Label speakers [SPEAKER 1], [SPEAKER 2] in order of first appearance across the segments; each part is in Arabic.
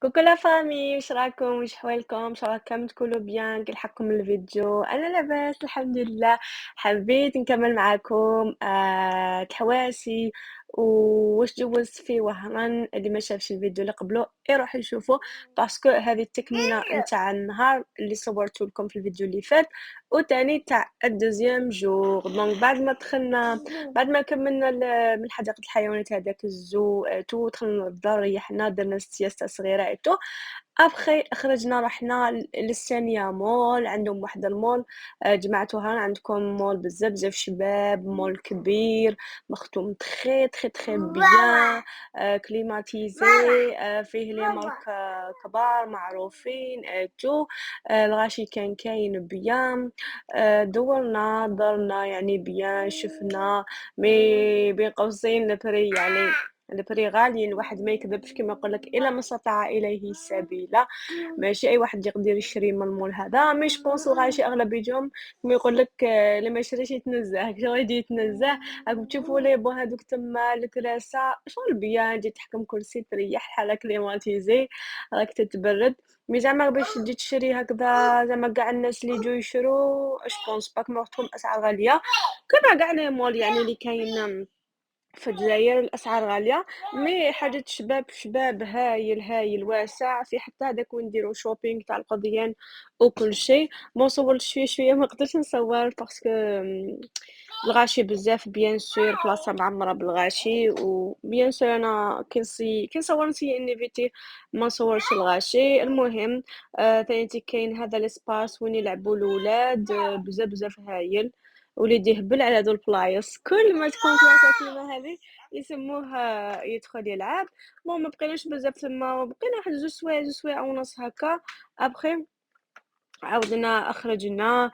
[SPEAKER 1] كوكو لا فامي، واش راكم؟ واش حوالكم؟ ان شاء الله كامل تكونوا بيان. كي لحقكم الفيديو انا لاباس الحمد لله. حبيت نكمل معاكم الحواسي واش جوزت فيه وهران. اللي ما شافش الفيديو اللي قبله يروح يشوفه، باسكو هذه التكمله نتاع النهار اللي صورته لكم في الفيديو اللي فات، وتاني تاع الدوزيام جور. دونك بعد ما كملنا من حديقة الحيوانات هذاك الزو تو، دخلنا للدار ريحنا درنا سياسة صغيرة ايتو. ابخي خرجنا رحنا للثانية مول، عندهم واحد المول جمعتوها. عندكم مول بزاف شباب، مول كبير مختوم تخي تخي تخي بيان، كليماتيزي، فيه لي مارك كبار معروفين تو. الغاشي كان كاين بيان. دورنا درنا يعني بيان، شفنا مي بين قوسين البري يعني البري غالي. الواحد ما يكذبش كما يقول لك الا ما استطاع اليه سبيلا. ماشي اي واحد يقدر يشري من المول هذا، مي جوبونس الغاشي اغلبيتهم كما يقول لك اللي ما يشريش يتنزه شغل يجي يتنزه. راكم تشوفوا لي بو هذوك تما الكراسه شغل بيان، تجي تحكم كرسي تريح حالك كليماتيزي، راك تتبرد. مي زعما باش تجي تشري هكذا زعما كاع الناس اللي يجوا يشرو جوبونس باك موختهم اسعار غاليه كما كاع لي مول يعني اللي كاين في الجزائر. الاسعار غاليه، مي حاجه شباب هايل واسع، في حتى هذاك وين نديرو شوبينغ تاع القضيان وكل شيء. ما صورتش فيه شويه، ما قدرتش نصور باسكو الغاشي بزاف بيان سور، بلاصه معمره بالغاشي. وبيان سور انا كي نصور نسي انيفيتي ما نصورش الغاشي. المهم ثاني كاين هذا الاسباس وين يلعبوا الاولاد بزاف هايل. وليد يهبل على هادو البلايص، كل ما تكون بلاصه كيما هذه يسموه يدخل يلعب. ما بقيناش بزاف تما، بقينا واحد جوج سوايع ونص هكا. ابخي عاودنا خرجنا.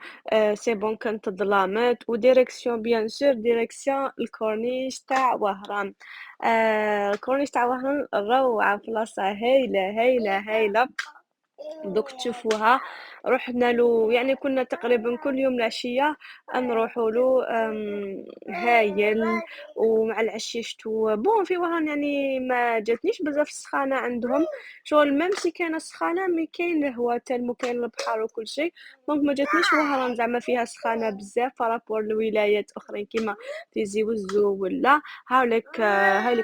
[SPEAKER 1] سي بون كانت ظلامت وديريكسيون بيان سور ديريكسيون الكورنيش تاع وهران. الكورنيش تاع وهران روعه، بلاصه هايله. دوك تشوفوها. رحنا له يعني كنا تقريبا كل يوم العشيه نروحوا له. هايل. ومع العشيه شتو بون في وهران يعني ما جاتنيش بزاف السخانه عندهم، شغل ميم سي كاينه السخانه مي كاين الهواء تالمو كاين البحر وكل شيء. دونك ما جاتنيش وهران زعما فيها سخانه بزاف بارابور لولايات اخرين كيما تيزي وزو ولا. هاوليك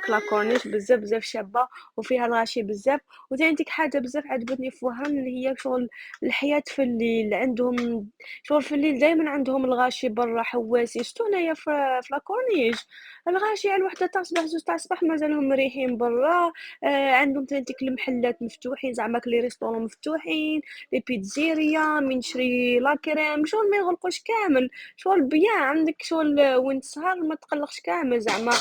[SPEAKER 1] لاكورنيش بزاف شابه وفيها الغاشي بزاف. وثاني ديك حاجه بزاف عجبتني في وهران اللي هي شغل الحياه في الليل عندهم. شغل في الليل دائما عندهم الغاشي برا حواسي. شتو هنايا في لاكورنيش الغاشي على الوحده تاع الصباح زوج تاع الصباح مازالهم مريحين برا. عندهم ثاني ديك المحلات مفتوحين زعما لي ريستورون مفتوحين، لي بيتزيريا من نشري لا كريم شغل ما يغلقوش كامل. شغل بيان عندك شغل وين تسهر ما تقلقش كامل زعما.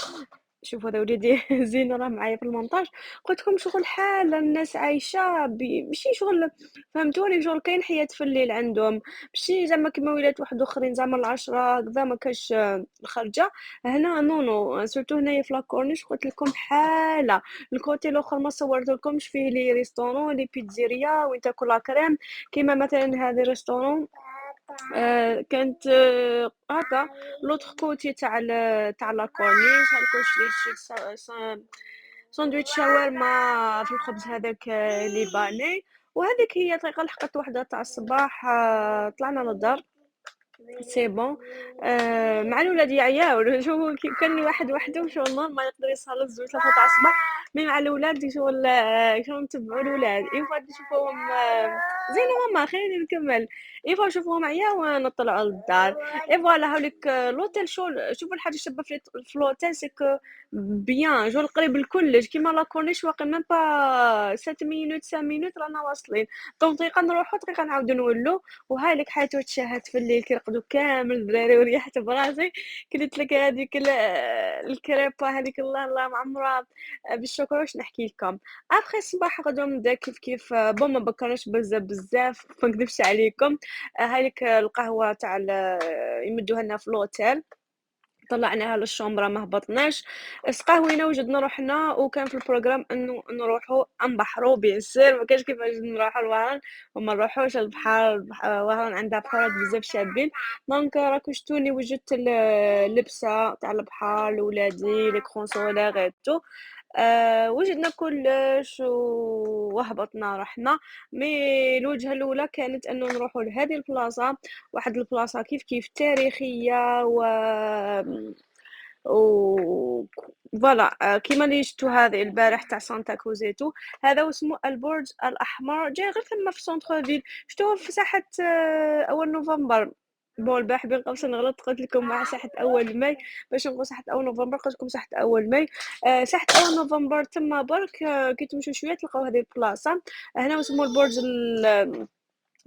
[SPEAKER 1] شوفوا هذا وليدي زين راه معايا في المونتاج. قلت لكم شغل حالة الناس عايشة ماشي شغل، فهمتوني؟ شغل كاين حياة في الليل عندهم، ماشي زعما كيما ولات واحد اخرين زعما العشرة هكذا ما كاش الخرجة. هنا نو سورتو هنايا في لاكورنيش قلت لكم حالة. الكوتي الاخر ما صورت لكمش فيه لي ريستورون لي بيتزيريا وين تاكل لا كريم. كيما مثلا هذه ريستورون كانت هكا لوطخ كوتي تاع لاكورنيش. هاكا شريت ساندويتش شاورما في الخبز هذاك ليباني. وهذيك هي طريقة لحقت وحدة تاع الصباح. طلعنا للدار سي بون. مع الولاد يعياو شوفوا كان واحد وحده شغل ما يقدر يسهر الزوج ثلاثة تاع الصباح. مي مع الولاد شغل شغل نتبعوا الولاد ينفع نشوفوهم زين ماما خليني نكمل. ينفع نشوفوهم عياو ونطلعوا للدار. اي فوالا هاوليك لوتيل شوفوا الحاجه الشابه في لوتيل سكو بيان جول قريب لكلش كيما لا كورنيش واقع ميم با 7 مينوت 5 مينوت رانا واصلين. دونك طريقه نروحو طريقه نعاودو نولو. وهاي لك حياتو تشاهد في الليل كيرقدوا كامل الدراري وريحت براسي. قلت لك هذيك الكريبه هذيك الله معمره بالشوكولا واش نحكي لكم. ابخي الصباح غدوه نبدا كيف بون ما بكرناش بزاف ما نكذبش عليكم. هاي لك القهوه تاع يمدوها لنا في لوتيل. طلعناها للشومبرا ما هبطناش. سقهوينا وجدنا روحنا وكان في البروغرام انه نروحوا نبحروا بيان سير ما كاش كيفاش نروحوا لوهران وما نروحوش البحر. وهران عندها بحورات بزاف شابين. دونك راكو شتوني وجدت اللبسه تاع البحر لولادي لي كرون سولير تو. وجدنا كلش وهبطنا رحنا. مي الوجهة الأولى كانت أنه نروحو لهذه البلاصة، واحد البلاصة كيف تاريخية و فوالا كيما اللي شفتو هذه البارح تاع سانتا كوزيتو، هذا واسمو البرج الأحمر، جاي غير ثما في سونتر فيل، شفتوه في ساحة أول نوفمبر. بون البارح بين قوسين غلطت، قلت لكم مع ساحة أول ماي، باش نقول ساحة أول نوفمبر قلت لكم ساحة أول ماي. ساحة أول نوفمبر تما برك كي تمشوا شوية تلقاو هذه البلاصة، هنا واسمو البرج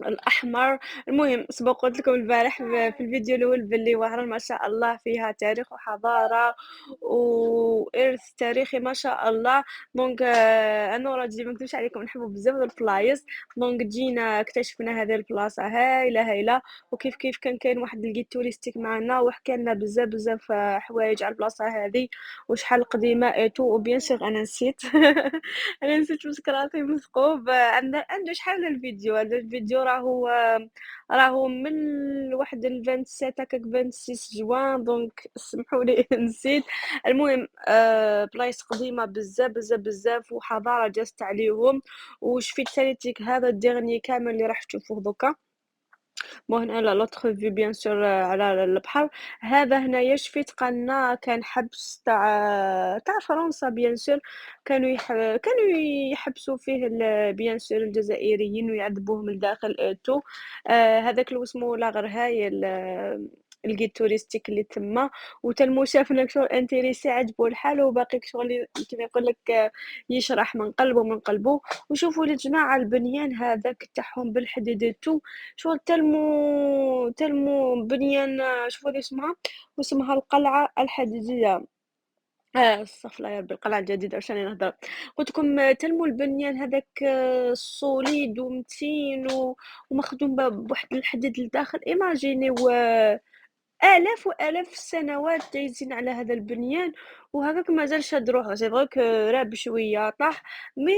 [SPEAKER 1] الأحمر. المهم سبق قلت لكم البارح في الفيديو الأول باللي وهران ما شاء الله فيها تاريخ وحضارة وإرث تاريخي ما شاء الله. دونك أنا راجلي ما نكذبش عليكم نحبوا بزاف البلايص. دونك جينا اكتشفنا هذه البلاصة هايلة هايلة، وكيف كان كاين واحد الجيد توريستيك معنا وحكى لنا بزاف حوايج على البلاصة هذه وشحال قديمة ايتو. وبيان سيغ أنا نسيت انا نسيت مسكراتي مثقوب. عنده شحال الفيديو، هذا الفيديو راهو من واحد 27 هكاك 26 جوان، دونك سمحوا لي نسيت. المهم بلايص قديمه بزاف وحضاره جازت عليهم. وشفت تاليتيك هذا الديرني كامل اللي راح تشوفوه دوكا. بون هنا لا لوتر فيو بيان سور على البحر. هذا هنايا شفيت قالنا كان حبس تاع فرنسا بيان سور، كانوا يحبسوا فيه بيان سور الجزائريين ويعذبوهم لداخل اتو. هذاك اللي اسمه لاغر هاي الجيد توريستيك اللي تما، وتلمو شافنا شغل انتريسي عجبو الحال وباقي شغل كيما يقول لك يشرح من قلبه. وشوفوا يا جماعه البنيان هذاك تاعهم بالحديد تو، شغل تلمو بنيان. شوفوا لي اسمها القلعة الحديدية. استغفر الله يا ربي، القلعة الجديدة واش راني نهضر. قلت لكم تلمو البنيان هذاك صوليد ومتين ومخدوم بواحد الحديد لداخل. ايماجينيو آلاف وآلاف السنوات دايزين على هذا البنيان وهكاك مازال شاد روحو. سي فري كو راب شويه طاح، مي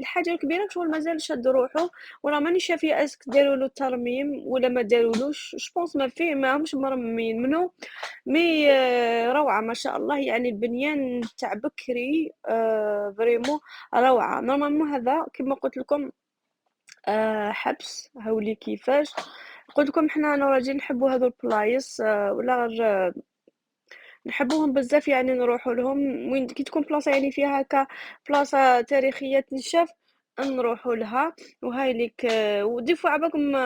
[SPEAKER 1] الحاجه الكبيره شغل مازال شاد روحو. ولا ماني شافيه اسك دارولو ترميم ولا ما دارولوش، جوبونس ما فيه ماهمش مرممين منو. مي روعه ما شاء الله، يعني البنيان تاع بكري فريمون روعه. نورمالمون هذا كما قلت لكم حبس هاولي كيفاش قلت لكم حنا انا وراجل نحبوا هذو البلايص ولا غير نحبوهم بزاف، يعني نروحوا لهم وين كي تكون بلاصه يعني فيها هكا بلاصه تاريخيه تنشاف نروحوا لها. وهاي ليك ودي فوا عباكم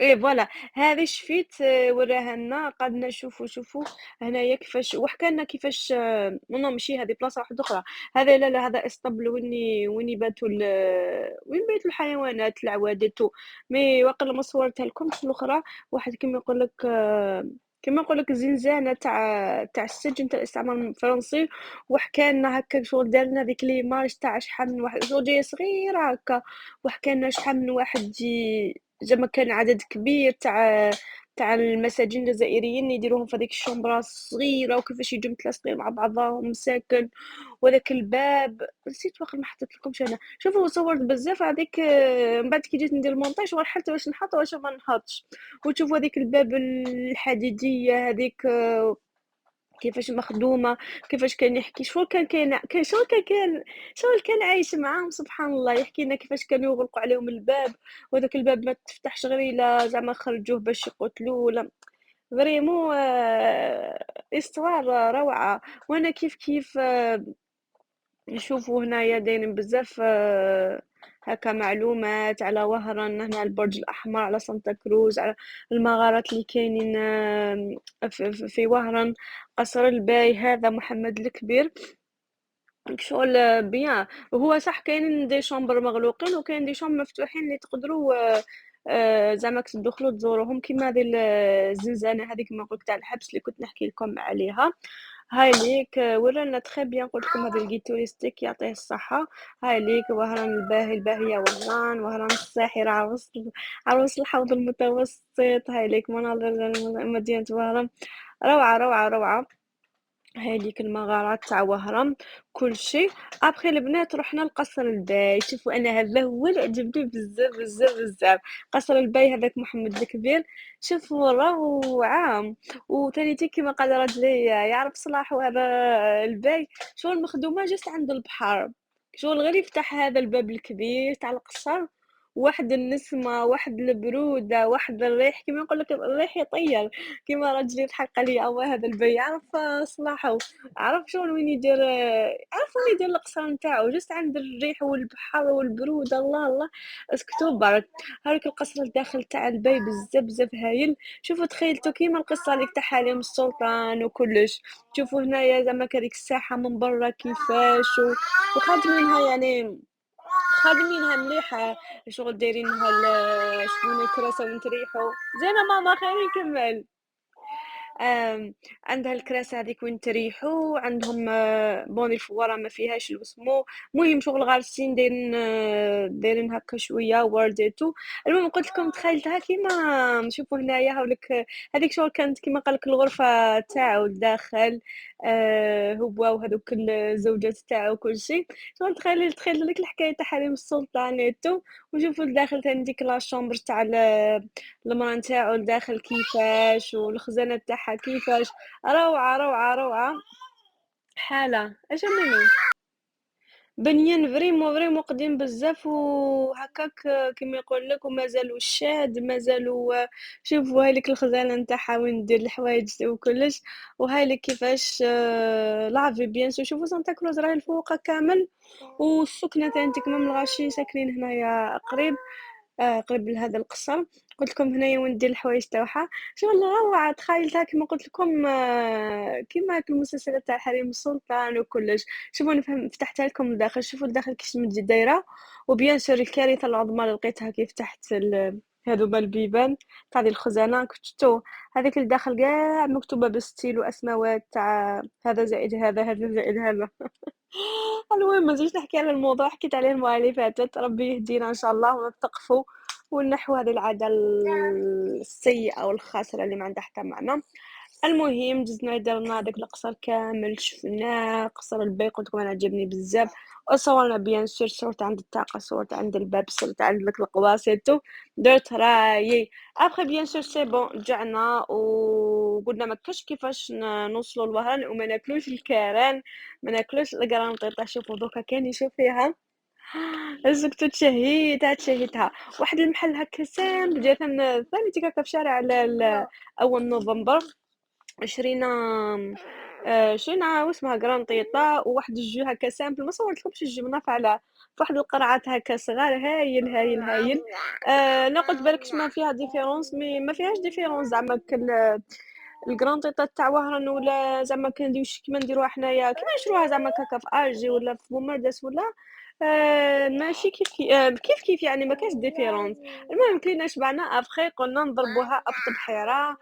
[SPEAKER 1] ايه فوالا هذه شفيت وراها لنا قعدنا شوفوا هنايا كيفاش وحكى لنا كيفاش نو ماشي هذه بلاصه واحده اخرى. هذا لا هذا اسطبل وين يباتوا وين بيتوا الحيوانات العواديتو. مي واقيلا ما صورتها لكم في الاخرى. واحد كما نقول لك زنزانه تاع السجن تاع الاستعمار الفرنسي. وحكى لنا هكا شغل دار لنا ديك ليماج تاع شحال من واحد شغل جايه صغيره هكا. وحكى لنا شحال من واحد زعما كان عدد كبير تاع المساجين الجزائريين يديروهم في هذيك الشومبرا الصغيره وكيفاش يجوا متلاصقين مع بعضهم ساكن. وذاك الباب نسيت واخا ما حطيت لكمش انا. شوفوا صورت بزاف هذيك من بعد كي جيت ندير المونتاج وحلت واش نحط واش ما نحطش. وتشوفوا هذيك الباب الحديديه هذيك كيفاش مخدومه، كيفاش كان يحكي شغل شغل كان عايش معاهم سبحان الله. يحكي لنا كيفاش كانوا يغلقوا عليهم الباب وهذاك الباب ما تفتحش غير الا زعما خرجوه باش يقتلوه ولا فريمون استوار روعه. وانا كيف نشوفوا هنايا دايرين بزاف هكا معلومات على وهران هنا البرج الأحمر على سانتا كروز على المغارات اللي كاينين في وهران. قصر الباي هذا محمد الكبير شغل بيان. هو صح كاينين دي شومبر مغلوقين وكاين دي شومبر مفتوحين اللي تقدروا زعما تدخلوا تزوروهم كيما هذه الزنزانه هذيك ما قلت تاع الحبس اللي كنت نحكي لكم عليها. هاي ليك ورانا تخي بيان قلت لكم هذا الجيد توريستيك يعطيه الصحة. هاي ليك وهران الباهية وهران الساحرة عروس الحوض المتوسط. هاي ليك مناظر مدينة وهران روعة. هذيك المغارات تاع وهران كل شيء. ابخي البنات رحنا لقصر الباي. شوفوا انا هذا هو اللي عجبني بزاف. قصر الباي هذاك محمد الكبير شوفوا روعه. وثاني كيما قال راجلي يعرف صلاح هذا الباي شغل مخدومه جست عند البحر. شغل غير يفتح هذا الباب الكبير تاع القصر، واحد النسمة، واحد البرودة، واحد الريح كيما نقول لك الريح يطير، كيما راجلي يضحك قال لي: "الله هذا البي عرف صلاحه، عرف شغل وين يدير عرف وين يدير القصر نتاعو جست عند الريح والبحر والبرودة الله، الله." اسكتوا برك، هاذاك القصر الداخل تاع البي بزاف بزاف هايل، شوفوا تخيلتوا كيما القصة هاذيك تاع حريم السلطان وكلش، شوفوا هنايا زعما كهاديك الساحة من برا كيفاش وخادمينها يعني خادمينها مليحة، شغل دايرينها شكون الكراسة وين تريحو، زينة ماما خليني نكمل. عندها الكراسة هاذيك وين تريحو، عندهم بون الفوارة ما فيهاش الوسمو، المهم شغل غارسين دايرين هكا شوية ورديتو، المهم قلت لكم تخيلتها كيما شوفوا هنايا هاوليك هذيك شغل كانت كيما قال لك الغرفة تاعو لداخل هو وهذوك الزوجات تاعو وكل شيء، شغل تخيل لك الحكاية تاع حريم السلطانيتو، وشوفوا لداخل تاني ديك لاشومبر تاع المرا نتاعو لداخل كيفاش والخزانة تاعها كيفاش، روعة، روعة، روعة، حالة أجمل. بنيان فريمون قديم بزاف وهكاك كيما يقول لك ومازالوا شاد مازالوا شوفوا هايليك الخزانة نتاعها وين دير الحوايج وكلش، وهايليك كيفاش لافي بيان سور شوفوا سانتا كروز راهي الفوق كامل، والسكنة تاعتك كيما من الغاشي ساكنين هنايا قريب قريب لهذا القصر، قلت لكم هنايا وين دير الحوايج تاعها، شغل روعة تخيلتها كيما قلت لكم كيما هاك المسلسلات تاع حريم السلطان وكلش، شوفوا انا فتحتها لكم لداخل، شوفوا لداخل كيش تمد دايره، وبيان سور الكارثه العظمى اللي لقيتها كيف تحت هذوما البيبان تاع هذه الخزانه كتبتو هذيك الداخل كاع مكتوبه بالستيل واسماوات تاع هذا زائد هذا هذا زائد هذا. المهم ما نزيدش نحكي على الموضوع حكيت عليه المرة اللي فاتت، ربي يهدينا ان شاء الله ونتقفوا ونحو هذه العادة السيئة والخاسرة اللي ما عندها حتى معنى. المهم دزنا درنا داك القصر كامل شفناه، قصر البي قلت لكم انا عجبني بزاف، وصورنا بيان سور صورت عند الطاقة صورت عند الباب صورت عند داك القواصيتو، درت رايي ابخي بيان سور سي بون رجعنا وقلنا ما كاش كيفاش نوصلوا للوهران وما ناكلوش الكران ما ناكلوش القرنطيطه، شوفوا دوكا كان يشوف فيها زقت تشهيتها واحد المحل هكا سامبل جا ثاني تيك هكا في شارع اول نوفمبر، شرينا شرينا واسمها قرنطيطة وواحد الجو هكا سامبل ما صورتلكمش الجبنة فعلا فواحد القرعات هكا صغار هايل هايل هايل لا قلت بالك ما فيها ديفيرونس مي ما فيهاش ديفيرونس زعما القرنطيطة تاع وهران ولا زعما كنديروش كيما نديروها حنايا كيما نشروها زعما كاكا في اجي ولا في بومرداس ولا ماشي كيف كيف يعني ما كاش ديفيرونس. المهم كلينا شبعنا ابخي قلنا نضربوها ابط بحيره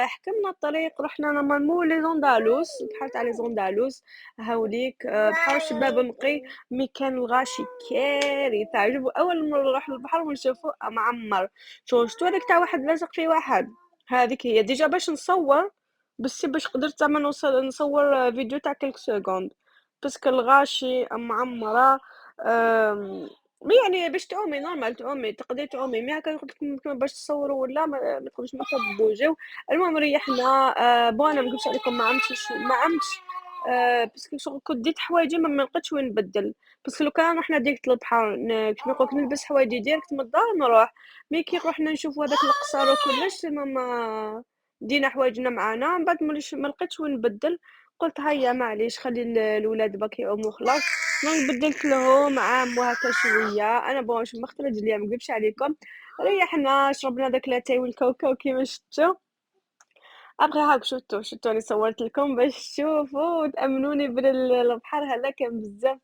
[SPEAKER 1] حكمنا الطريق رحنا نورمالمون لي زوندالوس البحر تاع لي زوندالوس هاوليك بحر شباب نقي مي كان الغاشي كارثه عجبو اول مره نروح للبحر ونشوفو معمر شفتو هذاك تاع واحد لازق في واحد هذيك هي ديجا باش نصور بس باش قدرت زعما نصور فيديو تاع كلك سكوند باسكو الغاشي معمره يعني باش تعومي نورمال تعومي تقدري تعومي مي هكا قلت لكم باش تصوروا ولا ما تقدروش ما تبوجيو. المهم ريحنا بون انا ما نكذبش عليكم ما عمتش باسكو شغل كنت ديت حوايجي ما لقيتش وين نبدل باسكو لو كان رحنا ديريكت للبحر كيما نقولك نلبس حوايجي ديريكت من الدار نروح مي كي رحنا نشوفوا هذاك القصر وكلش ما دينا حوايجنا معانا من بعد ما لقيتش وين نبدل قلت هيا معليش خلي الولاد باك يعوموا خلاص دونك بدلت لهم عام وهكا شويه انا بون شو مختلج اليوم ما نكذبش عليكم ريحنا شربنا داك لاتاي والكاوكاو كيما شفتوا ابغي هاك شفتوا راني صورت لكم باش تشوفوا وتامنوني البحر هذا كان بزاف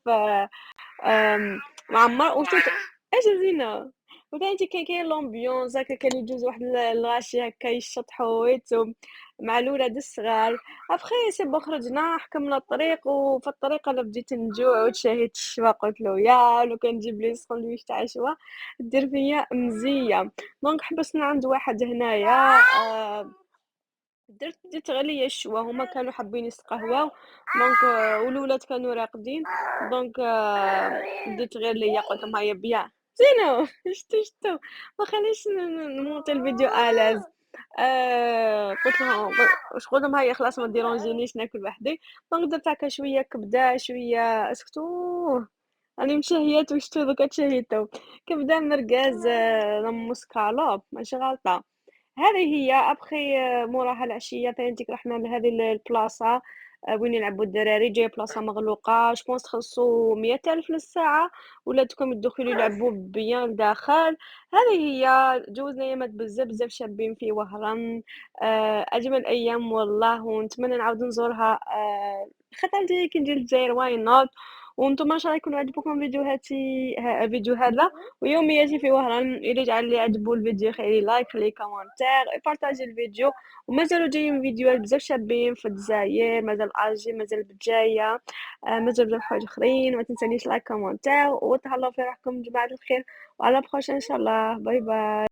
[SPEAKER 1] آمم، معمّر وشوف إيش زينة، وثاني كاين لومبيونس هكا كان يجوز واحد الغاشي هكا يشطحوا ويتو مع الولاد الصغار، ابخي سي بون خرجنا حكمنا الطريق وفي الطريق أنا بديت نجوع وتشهيت الشوا قلت له يا لو كان تجيب لي ساندويش تاع شوا دير فيا مزية، دونك حبسنا عند واحد هنايا ديت غير ليا الشوا هما كانوا حابين يتقهواو دونك والولاد كانوا راقدين دونك ديت غير ليا قلت لهم هيا بيا زينو شتو ما خليش نمونطي الفيديو الاز قلت لهم قلت لهم هيا خلاص ما ديرونجينيش ناكل وحدي دونك درت هكا شويه كبده شويه اسكتو راني مشهيات وشتو دوكا تشهيتو. كنبدا مركز مسكالوب ماشي غلطة. هذه هي ابخي موراها العشية فهمتيك رحنا لهذه البلاصة وين يلعبوا الدراري جايه بلاصة مغلوقة جوبونس تخلصوا 100,000 للساعة ولادكم يدخلوا يلعبوا بيان داخل. هذه هي جوزنا ايامات بزاف بزاف شابين في وهران. اجمل ايام والله ونتمنى نعاود نزورها خاطر كي ندير الجزائر واي نوت. وانتم ان شاء الله يكون عجبكم فيديوهاتي الفيديو هذا ويومياتي في وهران. إلى جعل لي عجبو الفيديو خلي لايك خلي كومنتير بارطاجي الفيديو. ومازالوا جايين فيديوهات بزاف شابين في الجزائر مازال اجي مازال بجايه. مازال بزاف حوايج اخرين ما تنسانيش لايك كومنتير وتهلاو في روحكم جماعه الخير. وعلى بروشين ان شاء الله باي باي.